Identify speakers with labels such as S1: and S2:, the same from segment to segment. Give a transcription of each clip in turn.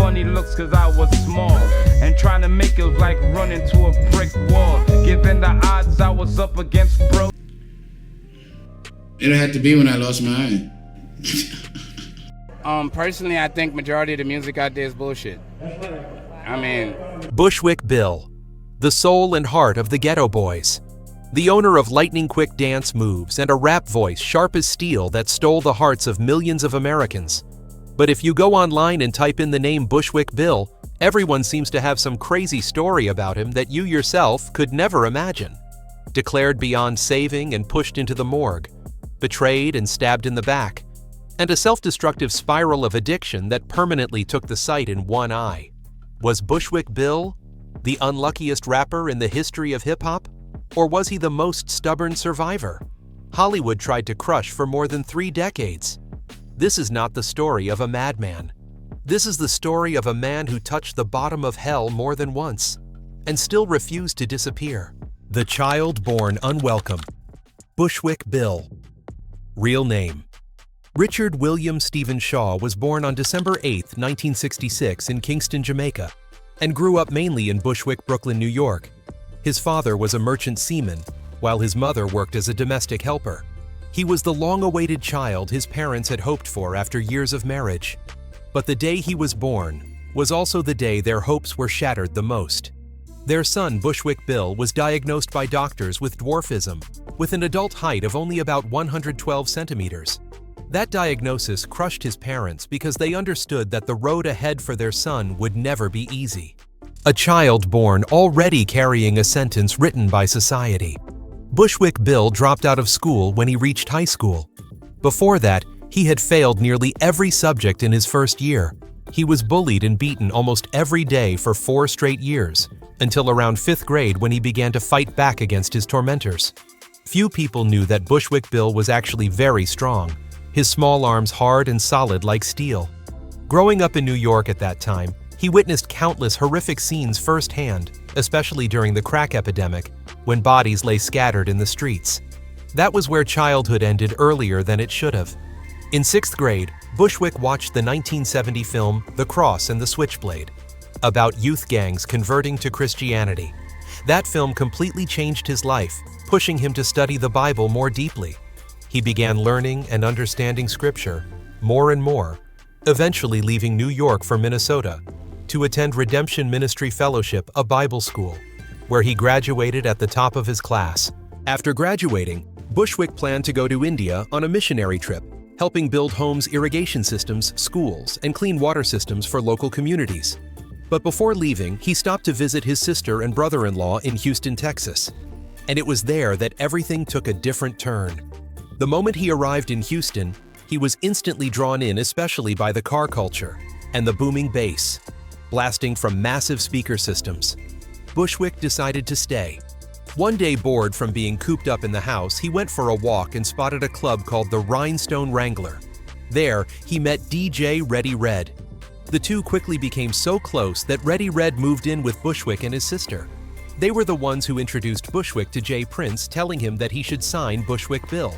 S1: funny looks cause I was small. And trying to make it was like running to a brick wall. Given the odds I was up against, bro.
S2: It had to be when I lost my eye.
S3: Personally, I think majority of the music out there is bullshit.
S4: Bushwick Bill, the soul and heart of the Geto Boys. The owner of lightning-quick dance moves and a rap voice sharp as steel that stole the hearts of millions of Americans. But if you go online and type in the name Bushwick Bill, everyone seems to have some crazy story about him that you yourself could never imagine. Declared beyond saving and pushed into the morgue, betrayed and stabbed in the back, and a self-destructive spiral of addiction that permanently took the sight in one eye. Was Bushwick Bill the unluckiest rapper in the history of hip-hop? Or was he the most stubborn survivor Hollywood tried to crush for more than 3 decades? This is not the story of a madman. This is the story of a man who touched the bottom of hell more than once and still refused to disappear. The child born unwelcome. Bushwick Bill. Real name: Richard William Stephen Shaw was born on December 8, 1966 in Kingston, Jamaica, and grew up mainly in Bushwick, Brooklyn, New York. His father was a merchant seaman, while his mother worked as a domestic helper. He was the long-awaited child his parents had hoped for after years of marriage. But the day he was born was also the day their hopes were shattered the most. Their son, Bushwick Bill, was diagnosed by doctors with dwarfism, with an adult height of only about 112 centimeters. That diagnosis crushed his parents because they understood that the road ahead for their son would never be easy. A child born already carrying a sentence written by society. Bushwick Bill dropped out of school when he reached high school. Before that, he had failed nearly every subject in his first year. He was bullied and beaten almost every day for 4 straight years, until around 5th grade when he began to fight back against his tormentors. Few people knew that Bushwick Bill was actually very strong, his small arms hard and solid like steel. Growing up in New York at that time, he witnessed countless horrific scenes firsthand, especially during the crack epidemic, when bodies lay scattered in the streets. That was where childhood ended earlier than it should have. In 6th grade, Bushwick watched the 1970 film The Cross and the Switchblade, about youth gangs converting to Christianity. That film completely changed his life, pushing him to study the Bible more deeply. He began learning and understanding Scripture more and more, eventually leaving New York for Minnesota to attend Redemption Ministry Fellowship, a Bible school, where he graduated at the top of his class. After graduating, Bushwick planned to go to India on a missionary trip, helping build homes, irrigation systems, schools, and clean water systems for local communities. But before leaving, he stopped to visit his sister and brother-in-law in Houston, Texas. And it was there that everything took a different turn. The moment he arrived in Houston, he was instantly drawn in, especially by the car culture and the booming bass, blasting from massive speaker systems. Bushwick decided to stay. One day, bored from being cooped up in the house, he went for a walk and spotted a club called the Rhinestone Wrangler. There, he met DJ Reddy Red. The two quickly became so close that Reddy Red moved in with Bushwick and his sister. They were the ones who introduced Bushwick to Jay Prince, telling him that he should sign Bushwick Bill.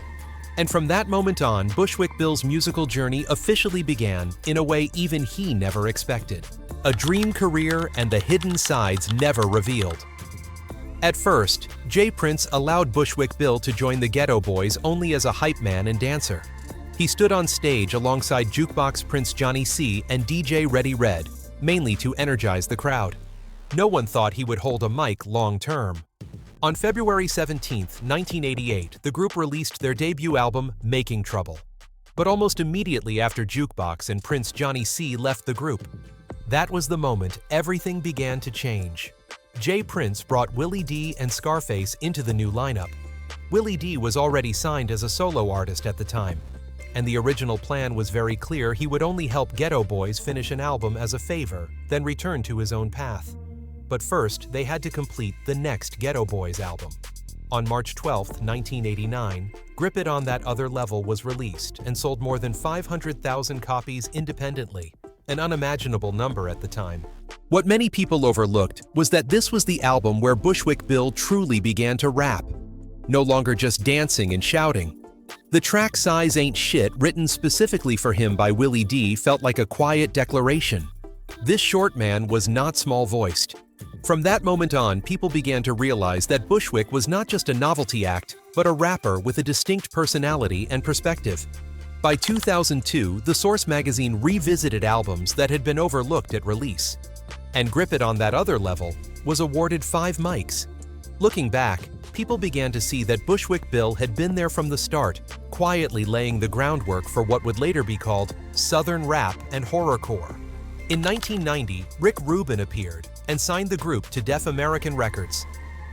S4: And from that moment on, Bushwick Bill's musical journey officially began in a way even he never expected. A dream career and the hidden sides never revealed. At first, Jay Prince allowed Bushwick Bill to join the Geto Boys only as a hype man and dancer. He stood on stage alongside Jukebox Prince Johnny C and DJ Reddy Red, mainly to energize the crowd. No one thought he would hold a mic long term. On February 17, 1988, the group released their debut album, Making Trouble. But almost immediately after Jukebox and Prince Johnny C left the group, that was the moment everything began to change. Jay Prince brought Willie D and Scarface into the new lineup. Willie D was already signed as a solo artist at the time, and the original plan was very clear: he would only help Geto Boys finish an album as a favor, then return to his own path. But first, they had to complete the next Geto Boys album. On March 12, 1989, Grip It On That Other Level was released and sold more than 500,000 copies independently, an unimaginable number at the time. What many people overlooked was that this was the album where Bushwick Bill truly began to rap, no longer just dancing and shouting. The track Size Ain't Shit, written specifically for him by Willie D, felt like a quiet declaration. This short man was not small-voiced. From that moment on, people began to realize that Bushwick was not just a novelty act, but a rapper with a distinct personality and perspective. By 2002, the Source magazine revisited albums that had been overlooked at release. And Grip It on that other level was awarded 5 mics. Looking back, people began to see that Bushwick Bill had been there from the start, quietly laying the groundwork for what would later be called Southern rap and horrorcore. In 1990, Rick Rubin appeared and signed the group to Def American Records.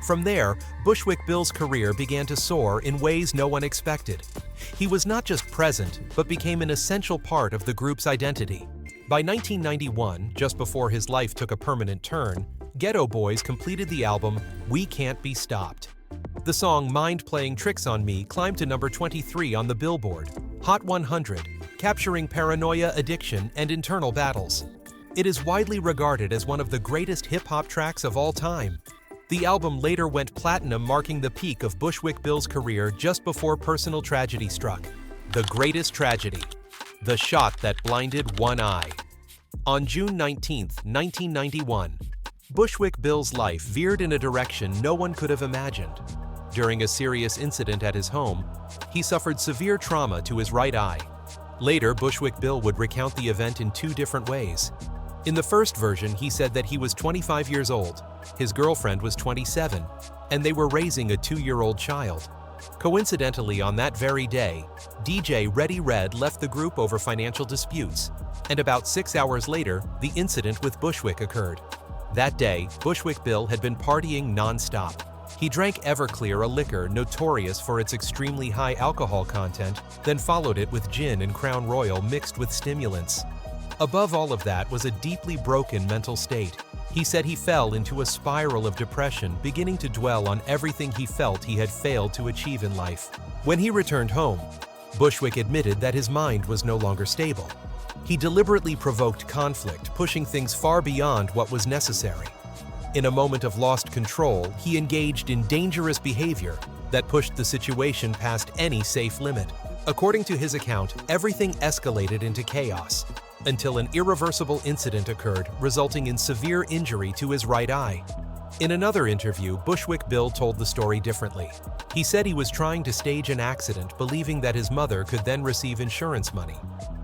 S4: From there, Bushwick Bill's career began to soar in ways no one expected. He was not just present, but became an essential part of the group's identity. By 1991, just before his life took a permanent turn, Geto Boys completed the album We Can't Be Stopped. The song Mind Playing Tricks on Me climbed to number 23 on the Billboard Hot 100, capturing paranoia, addiction, and internal battles. It is widely regarded as one of the greatest hip-hop tracks of all time. The album later went platinum, marking the peak of Bushwick Bill's career just before personal tragedy struck. The greatest tragedy. The shot that blinded one eye. On June 19, 1991, Bushwick Bill's life veered in a direction no one could have imagined. During a serious incident at his home, he suffered severe trauma to his right eye. Later, Bushwick Bill would recount the event in 2 different ways. In the first version, he said that he was 25 years old, his girlfriend was 27, and they were raising a 2-year-old child. Coincidentally, on that very day, DJ Ready Red left the group over financial disputes, and about 6 hours later, the incident with Bushwick occurred. That day, Bushwick Bill had been partying non-stop. He drank Everclear, a liquor notorious for its extremely high alcohol content, then followed it with gin and Crown Royal mixed with stimulants. Above all of that was a deeply broken mental state. He said he fell into a spiral of depression, beginning to dwell on everything he felt he had failed to achieve in life. When he returned home, Bushwick admitted that his mind was no longer stable. He deliberately provoked conflict, pushing things far beyond what was necessary. In a moment of lost control, he engaged in dangerous behavior that pushed the situation past any safe limit. According to his account, everything escalated into chaos until an irreversible incident occurred, resulting in severe injury to his right eye. In another interview, Bushwick Bill told the story differently. He said he was trying to stage an accident, believing that his mother could then receive insurance money.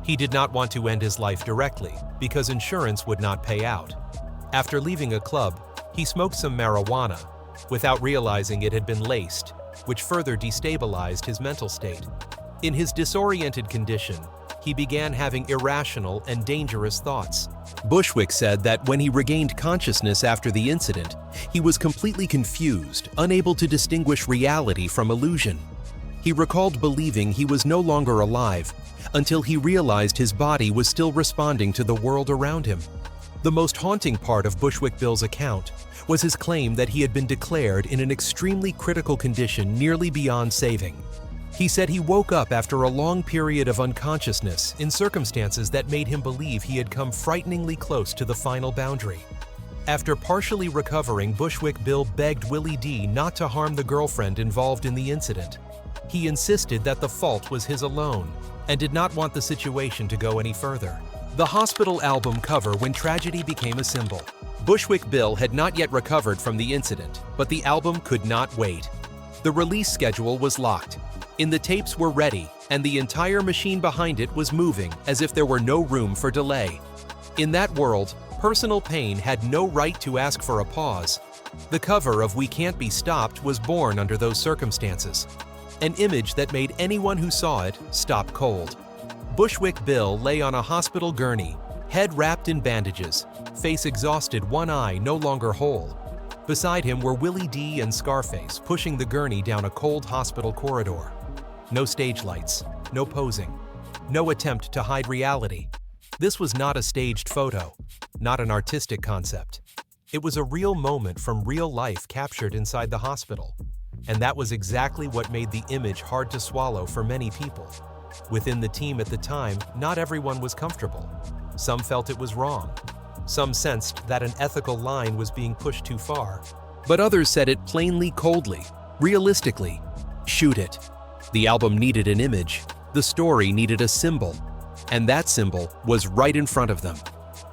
S4: He did not want to end his life directly, because insurance would not pay out. After leaving a club, he smoked some marijuana, without realizing it had been laced, which further destabilized his mental state. In his disoriented condition, he began having irrational and dangerous thoughts. Bushwick said that when he regained consciousness after the incident, he was completely confused, unable to distinguish reality from illusion. He recalled believing he was no longer alive until he realized his body was still responding to the world around him. The most haunting part of Bushwick Bill's account was his claim that he had been declared in an extremely critical condition nearly beyond saving. He said he woke up after a long period of unconsciousness in circumstances that made him believe he had come frighteningly close to the final boundary. After partially recovering, Bushwick Bill begged Willie D not to harm the girlfriend involved in the incident. He insisted that the fault was his alone and did not want the situation to go any further. The Hospital album cover When Tragedy Became a Symbol. Bushwick Bill had not yet recovered from the incident, but the album could not wait. The release schedule was locked. The tapes were ready, and the entire machine behind it was moving as if there were no room for delay. In that world, personal pain had no right to ask for a pause. The cover of We Can't Be Stopped was born under those circumstances. An image that made anyone who saw it stop cold. Bushwick Bill lay on a hospital gurney, head wrapped in bandages, face exhausted, one eye no longer whole. Beside him were Willie D and Scarface pushing the gurney down a cold hospital corridor. No stage lights, no posing, no attempt to hide reality. This was not a staged photo, not an artistic concept. It was a real moment from real life captured inside the hospital. And that was exactly what made the image hard to swallow for many people. Within the team at the time, not everyone was comfortable. Some felt it was wrong. Some sensed that an ethical line was being pushed too far. But others said it plainly, coldly, realistically. Shoot it. The album needed an image. The story needed a symbol. And that symbol was right in front of them.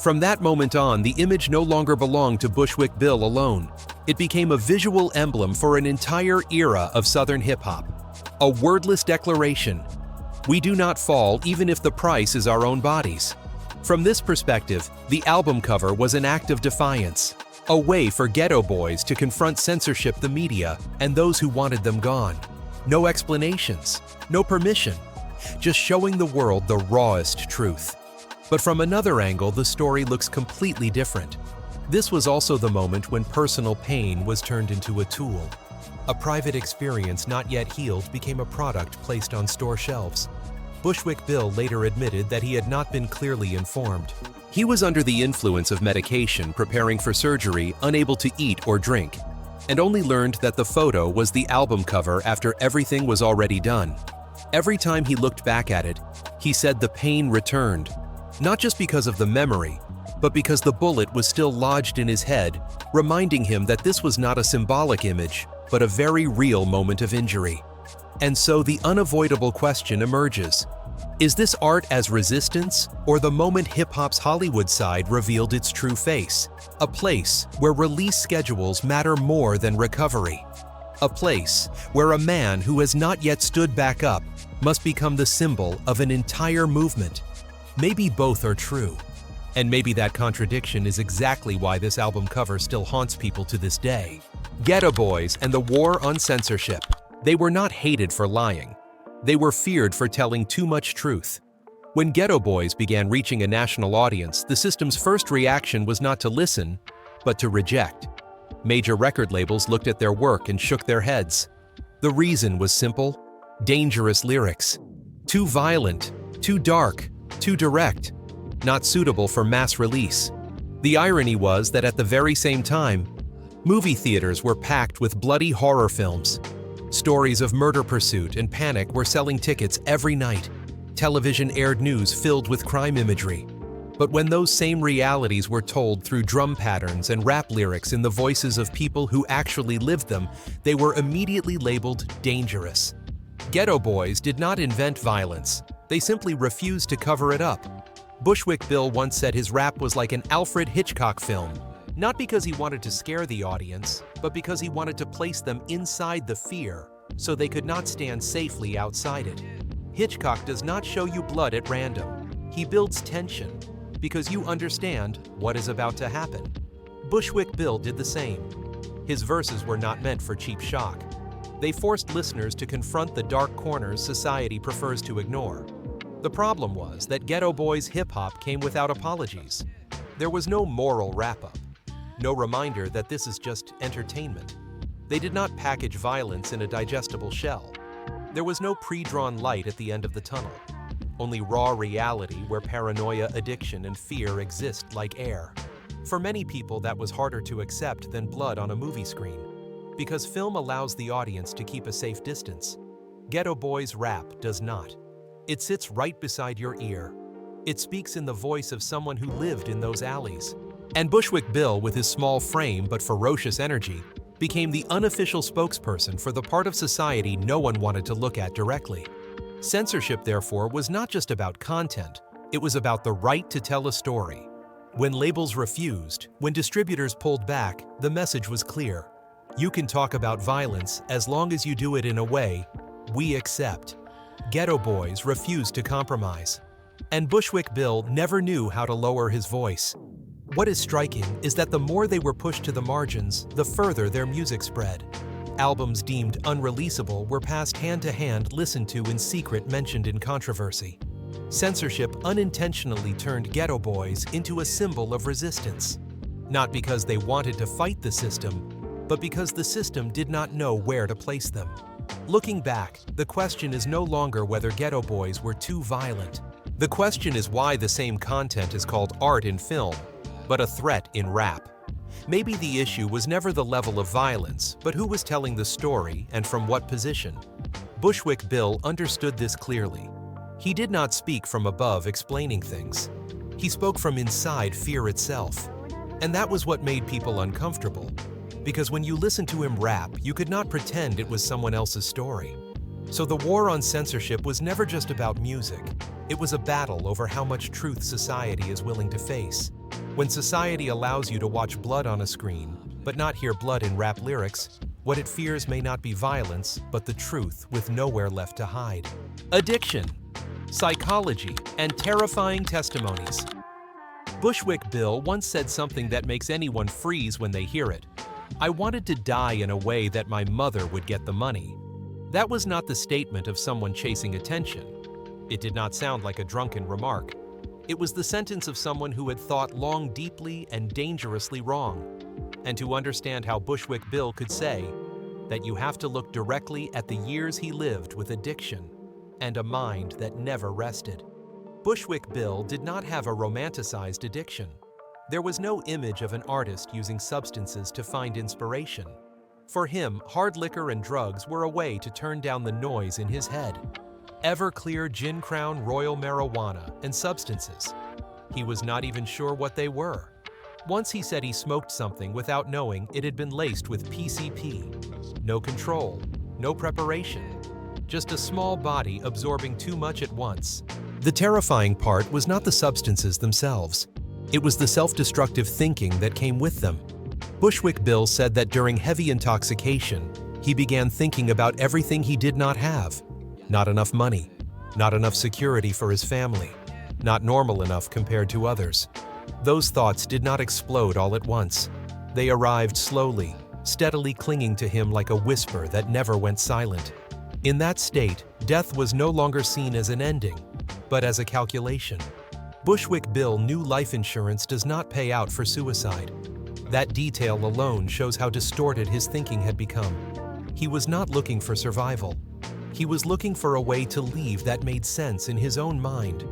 S4: From that moment on, the image no longer belonged to Bushwick Bill alone. It became a visual emblem for an entire era of Southern hip-hop. A wordless declaration: we do not fall even if the price is our own bodies. From this perspective, the album cover was an act of defiance, a way for Geto Boys to confront censorship, the media, and those who wanted them gone. No explanations, no permission, just showing the world the rawest truth. But from another angle, the story looks completely different. This was also the moment when personal pain was turned into a tool. A private experience not yet healed became a product placed on store shelves. Bushwick Bill later admitted that he had not been clearly informed. He was under the influence of medication, preparing for surgery, unable to eat or drink, and only learned that the photo was the album cover after everything was already done. Every time he looked back at it, he said the pain returned, not just because of the memory, but because the bullet was still lodged in his head, reminding him that this was not a symbolic image, but a very real moment of injury. And so the unavoidable question emerges: is this art as resistance, or the moment hip-hop's Hollywood side revealed its true face? A place where release schedules matter more than recovery. A place where a man who has not yet stood back up must become the symbol of an entire movement. Maybe both are true. And maybe that contradiction is exactly why this album cover still haunts people to this day. Geto Boys and the war on censorship. They were not hated for lying. They were feared for telling too much truth. When Geto Boys began reaching a national audience, the system's first reaction was not to listen, but to reject. Major record labels looked at their work and shook their heads. The reason was simple: dangerous lyrics. Too violent, too dark, too direct, not suitable for mass release. The irony was that at the very same time, movie theaters were packed with bloody horror films. Stories of murder pursuit and panic were selling tickets every night. Television aired news filled with crime imagery. But when those same realities were told through drum patterns and rap lyrics in the voices of people who actually lived them, they were immediately labeled dangerous. Geto Boys did not invent violence. They simply refused to cover it up. Bushwick Bill once said his rap was like an Alfred Hitchcock film, not because he wanted to scare the audience, but because he wanted to place them inside the fear so they could not stand safely outside it. Hitchcock does not show you blood at random. He builds tension because you understand what is about to happen. Bushwick Bill did the same. His verses were not meant for cheap shock. They forced listeners to confront the dark corners society prefers to ignore. The problem was that Geto Boys hip-hop came without apologies. There was no moral wrap-up, no reminder that this is just entertainment. They did not package violence in a digestible shell. There was no pre-drawn light at the end of the tunnel, only raw reality where paranoia, addiction, and fear exist like air. For many people, that was harder to accept than blood on a movie screen, because film allows the audience to keep a safe distance. Geto Boys rap does not. It sits right beside your ear. It speaks in the voice of someone who lived in those alleys. And Bushwick Bill, with his small frame but ferocious energy, became the unofficial spokesperson for the part of society no one wanted to look at directly. Censorship, therefore, was not just about content, it was about the right to tell a story. When labels refused, when distributors pulled back, the message was clear. You can talk about violence as long as you do it in a way we accept. Geto Boys refused to compromise. And Bushwick Bill never knew how to lower his voice. What is striking is that the more they were pushed to the margins, the further their music spread. Albums deemed unreleasable were passed hand to hand, listened to in secret, mentioned in controversy. Censorship unintentionally turned Geto Boys into a symbol of resistance. Not because they wanted to fight the system, but because the system did not know where to place them. Looking back, the question is no longer whether Geto Boys were too violent. The question is why the same content is called art in film, but a threat in rap. Maybe the issue was never the level of violence, but who was telling the story and from what position. Bushwick Bill understood this clearly. He did not speak from above explaining things. He spoke from inside fear itself. And that was what made people uncomfortable. Because when you listened to him rap, you could not pretend it was someone else's story. So the war on censorship was never just about music. It was a battle over how much truth society is willing to face. When society allows you to watch blood on a screen, but not hear blood in rap lyrics, what it fears may not be violence, but the truth with nowhere left to hide. Addiction, psychology, and terrifying testimonies. Bushwick Bill once said something that makes anyone freeze when they hear it. "I wanted to die in a way that my mother would get the money." That was not the statement of someone chasing attention. It did not sound like a drunken remark. It was the sentence of someone who had thought long, deeply, and dangerously wrong. And to understand how Bushwick Bill could say that you have to look directly at the years he lived with addiction and a mind that never rested. Bushwick Bill did not have a romanticized addiction. There was no image of an artist using substances to find inspiration. For him, hard liquor and drugs were a way to turn down the noise in his head. Everclear Gin Crown Royal marijuana and substances. He was not even sure what they were. Once he said he smoked something without knowing it had been laced with PCP. No control, no preparation, just a small body absorbing too much at once. The terrifying part was not the substances themselves. It was the self-destructive thinking that came with them. Bushwick Bill said that during heavy intoxication, he began thinking about everything he did not have. Not enough money, not enough security for his family, not normal enough compared to others. Those thoughts did not explode all at once. They arrived slowly, steadily clinging to him like a whisper that never went silent. In that state, death was no longer seen as an ending, but as a calculation. Bushwick Bill knew life insurance does not pay out for suicide. That detail alone shows how distorted his thinking had become. He was not looking for survival. He was looking for a way to leave that made sense in his own mind,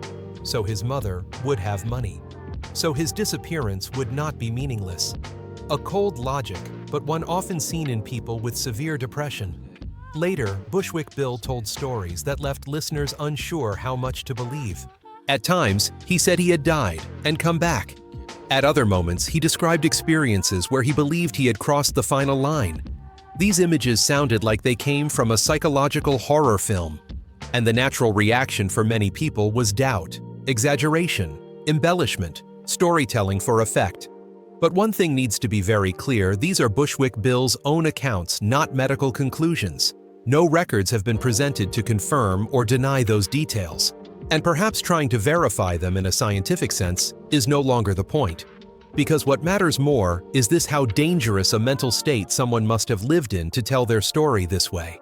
S4: so his mother would have money, so his disappearance would not be meaningless. A cold logic, but one often seen in people with severe depression. Later, Bushwick Bill told stories that left listeners unsure how much to believe. At times, he said he had died and come back. At other moments, he described experiences where he believed he had crossed the final line. These images sounded like they came from a psychological horror film, and the natural reaction for many people was doubt, exaggeration, embellishment, storytelling for effect. But one thing needs to be very clear: these are Bushwick Bill's own accounts, not medical conclusions. No records have been presented to confirm or deny those details, and perhaps trying to verify them in a scientific sense is no longer the point. Because what matters more is this: how dangerous a mental state someone must have lived in to tell their story this way.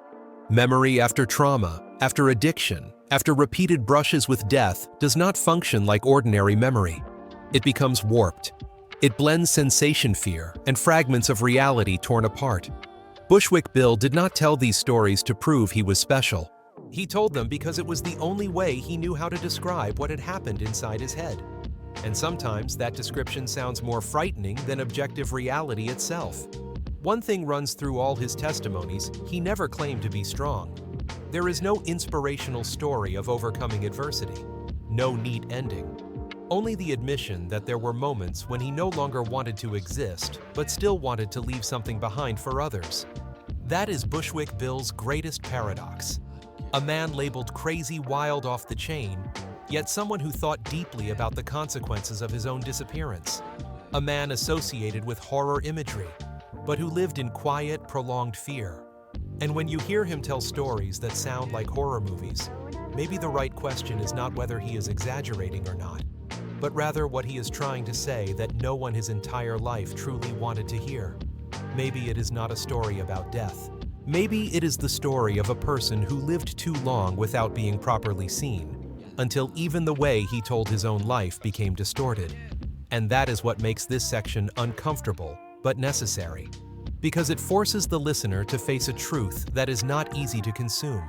S4: Memory after trauma, after addiction, after repeated brushes with death does not function like ordinary memory. It becomes warped. It blends sensation fear and fragments of reality torn apart. Bushwick Bill did not tell these stories to prove he was special. He told them because it was the only way he knew how to describe what had happened inside his head. And sometimes that description sounds more frightening than objective reality itself. One thing runs through all his testimonies: he never claimed to be strong. There is no inspirational story of overcoming adversity, no neat ending. Only the admission that there were moments when he no longer wanted to exist, but still wanted to leave something behind for others. That is Bushwick Bill's greatest paradox. A man labeled crazy, wild, off the chain, yet someone who thought deeply about the consequences of his own disappearance. A man associated with horror imagery, but who lived in quiet, prolonged fear. And when you hear him tell stories that sound like horror movies, maybe the right question is not whether he is exaggerating or not, but rather what he is trying to say that no one his entire life truly wanted to hear. Maybe it is not a story about death. Maybe it is the story of a person who lived too long without being properly seen, until even the way he told his own life became distorted. And that is what makes this section uncomfortable, but necessary, because it forces the listener to face a truth that is not easy to consume.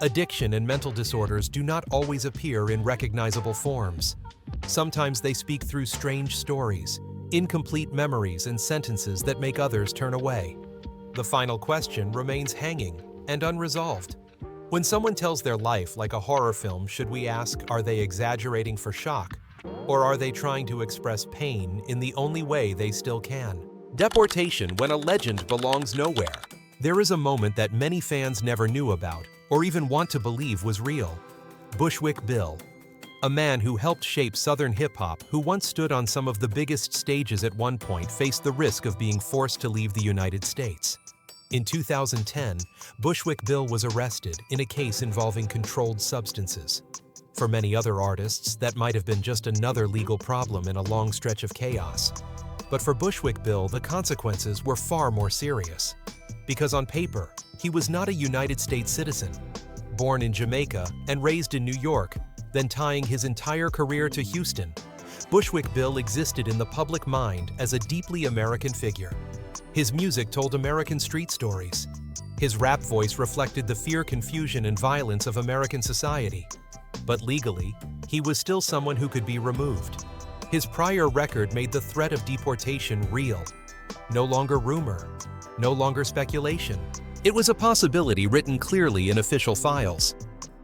S4: Addiction and mental disorders do not always appear in recognizable forms. Sometimes they speak through strange stories, incomplete memories, and sentences that make others turn away. The final question remains hanging and unresolved. When someone tells their life like a horror film, should we ask, are they exaggerating for shock? Or are they trying to express pain in the only way they still can? Deportation when a legend belongs nowhere. There is a moment that many fans never knew about, or even want to believe was real. Bushwick Bill. a man who helped shape Southern hip-hop, who once stood on some of the biggest stages at one point, faced the risk of being forced to leave the United States. In 2010, Bushwick Bill was arrested in a case involving controlled substances. For many other artists, that might have been just another legal problem in a long stretch of chaos. But for Bushwick Bill, the consequences were far more serious. Because on paper, he was not a United States citizen. Born in Jamaica and raised in New York, then tying his entire career to Houston, Bushwick Bill existed in the public mind as a deeply American figure. His music told American street stories. His rap voice reflected the fear, confusion, and violence of American society. But legally, he was still someone who could be removed. His prior record made the threat of deportation real. No longer rumor, no longer speculation. It was a possibility written clearly in official files.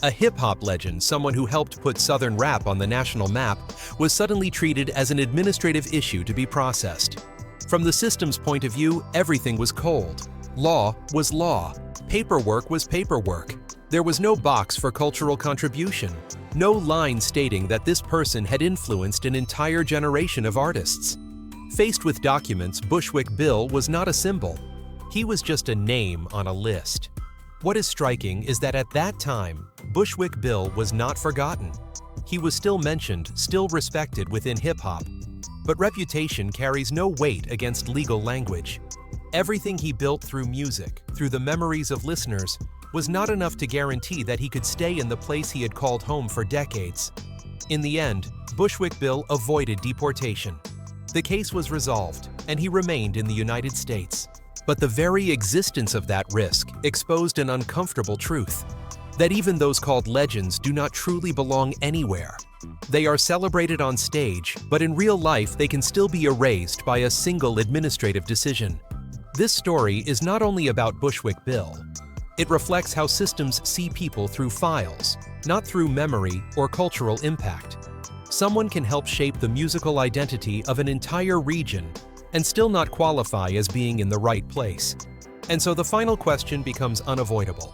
S4: A hip-hop legend, someone who helped put Southern rap on the national map, was suddenly treated as an administrative issue to be processed. From the system's point of view, everything was cold. Law was law. Paperwork was paperwork. There was no box for cultural contribution. No line stating that this person had influenced an entire generation of artists. Faced with documents, Bushwick Bill was not a symbol. He was just a name on a list. What is striking is that at that time, Bushwick Bill was not forgotten. He was still mentioned, still respected within hip-hop. But reputation carries no weight against legal language. Everything he built through music, through the memories of listeners, was not enough to guarantee that he could stay in the place he had called home for decades. In the end, Bushwick Bill avoided deportation. The case was resolved, and he remained in the United States. But the very existence of that risk exposed an uncomfortable truth: that even those called legends do not truly belong anywhere. They are celebrated on stage, but in real life they can still be erased by a single administrative decision. This story is not only about Bushwick Bill. It reflects how systems see people through files, not through memory or cultural impact. Someone can help shape the musical identity of an entire region and still not qualify as being in the right place. And so the final question becomes unavoidable.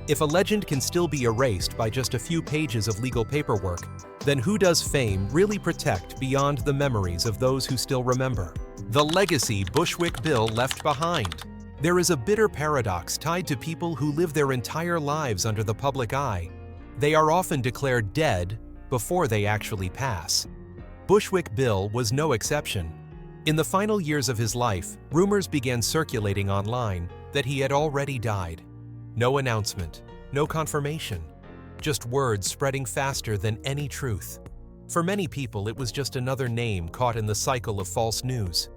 S4: If a legend can still be erased by just a few pages of legal paperwork, then who does fame really protect beyond the memories of those who still remember? The legacy Bushwick Bill left behind. There is a bitter paradox tied to people who live their entire lives under the public eye. They are often declared dead before they actually pass. Bushwick Bill was no exception. In the final years of his life, rumors began circulating online that he had already died. No announcement, no confirmation, just words spreading faster than any truth. For many people, it was just another name caught in the cycle of false news.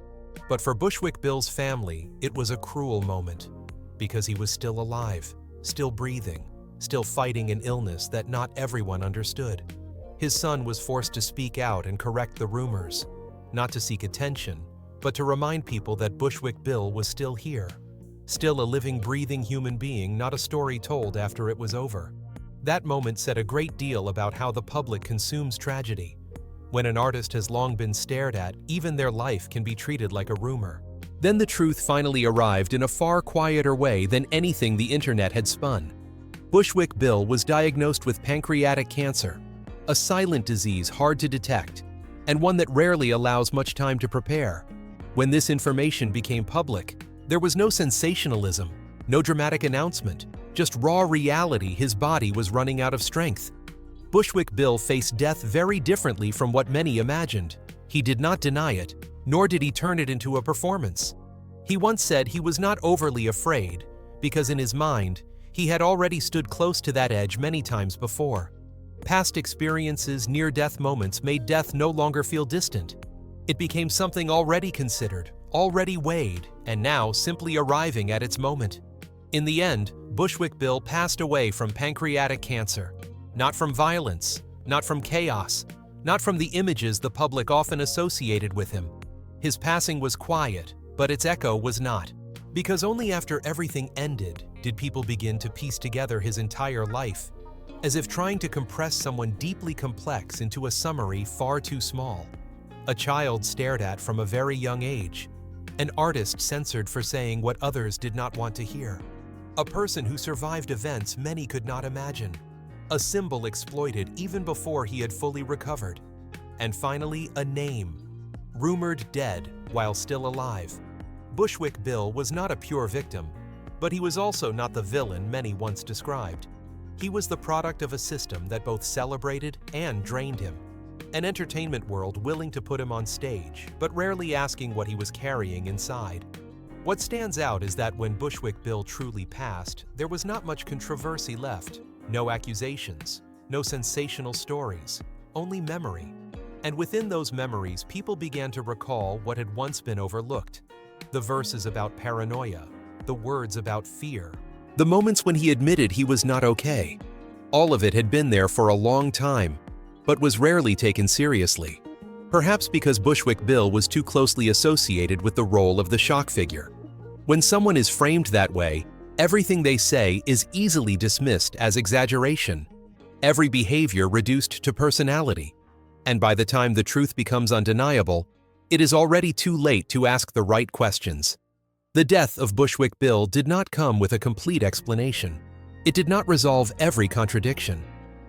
S4: But for Bushwick Bill's family, it was a cruel moment, because he was still alive, still breathing, still fighting an illness that not everyone understood. His son was forced to speak out and correct the rumors, not to seek attention, but to remind people that Bushwick Bill was still here, still a living, breathing human being, not a story told after it was over. That moment said a great deal about how the public consumes tragedy. When an artist has long been stared at, even their life can be treated like a rumor. Then the truth finally arrived in a far quieter way than anything the internet had spun. Bushwick Bill was diagnosed with pancreatic cancer, a silent disease hard to detect, and one that rarely allows much time to prepare. When this information became public, there was no sensationalism, no dramatic announcement, just raw reality. His body was running out of strength. Bushwick Bill faced death very differently from what many imagined. He did not deny it, nor did he turn it into a performance. He once said he was not overly afraid, because in his mind, he had already stood close to that edge many times before. Past experiences, near-death moments made death no longer feel distant. It became something already considered, already weighed, and now simply arriving at its moment. In the end, Bushwick Bill passed away from pancreatic cancer. Not from violence, not from chaos, not from the images the public often associated with him. His passing was quiet, but its echo was not. Because only after everything ended did people begin to piece together his entire life, as if trying to compress someone deeply complex into a summary far too small. A child stared at from a very young age. An artist censored for saying what others did not want to hear. A person who survived events many could not imagine. a symbol exploited even before he had fully recovered, and finally a name, rumored dead while still alive. Bushwick Bill was not a pure victim, but he was also not the villain many once described. He was the product of a system that both celebrated and drained him, an entertainment world willing to put him on stage, but rarely asking what he was carrying inside. What stands out is that when Bushwick Bill truly passed, there was not much controversy left. No accusations, no sensational stories, only memory. And within those memories, people began to recall what had once been overlooked. The verses about paranoia, the words about fear, the moments when he admitted he was not okay. All of it had been there for a long time, but was rarely taken seriously. Perhaps because Bushwick Bill was too closely associated with the role of the shock figure. When someone is framed that way, everything they say is easily dismissed as exaggeration, every behavior reduced to personality. And by the time the truth becomes undeniable, it is already too late to ask the right questions. The death of Bushwick Bill did not come with a complete explanation. It did not resolve every contradiction.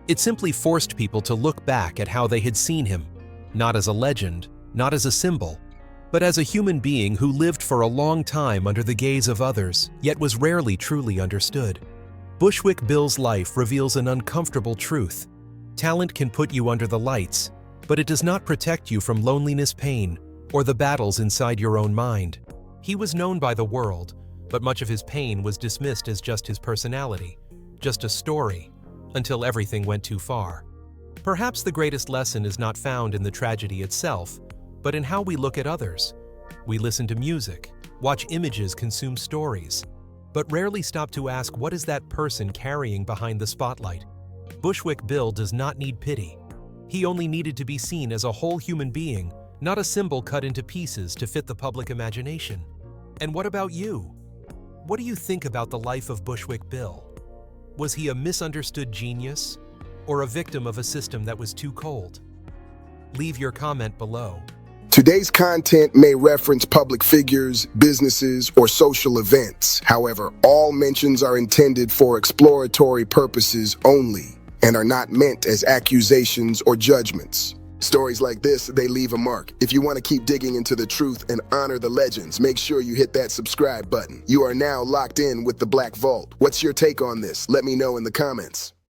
S4: It simply forced people to look back at how they had seen him, not as a legend, not as a symbol, but as a human being who lived for a long time under the gaze of others, yet was rarely truly understood. Bushwick Bill's life reveals an uncomfortable truth. Talent can put you under the lights, but it does not protect you from loneliness, pain, or the battles inside your own mind. He was known by the world, but much of his pain was dismissed as just his personality, just a story, until everything went too far. Perhaps the greatest lesson is not found in the tragedy itself, but in how we look at others. We listen to music, watch images, consume stories, but rarely stop to ask, what is that person carrying behind the spotlight? Bushwick Bill does not need pity. He only needed to be seen as a whole human being, not a symbol cut into pieces to fit the public imagination. And what about you? What do you think about the life of Bushwick Bill? Was he a misunderstood genius, or a victim of a system that was too cold? Leave your comment below.
S2: Today's content may reference public figures, businesses, or social events. However, all mentions are intended for exploratory purposes only and are not meant as accusations or judgments. Stories like this, they leave a mark. If you want to keep digging into the truth and honor the legends, make sure you hit that subscribe button. You are now locked in with the Black Vault. What's your take on this? Let me know in the comments.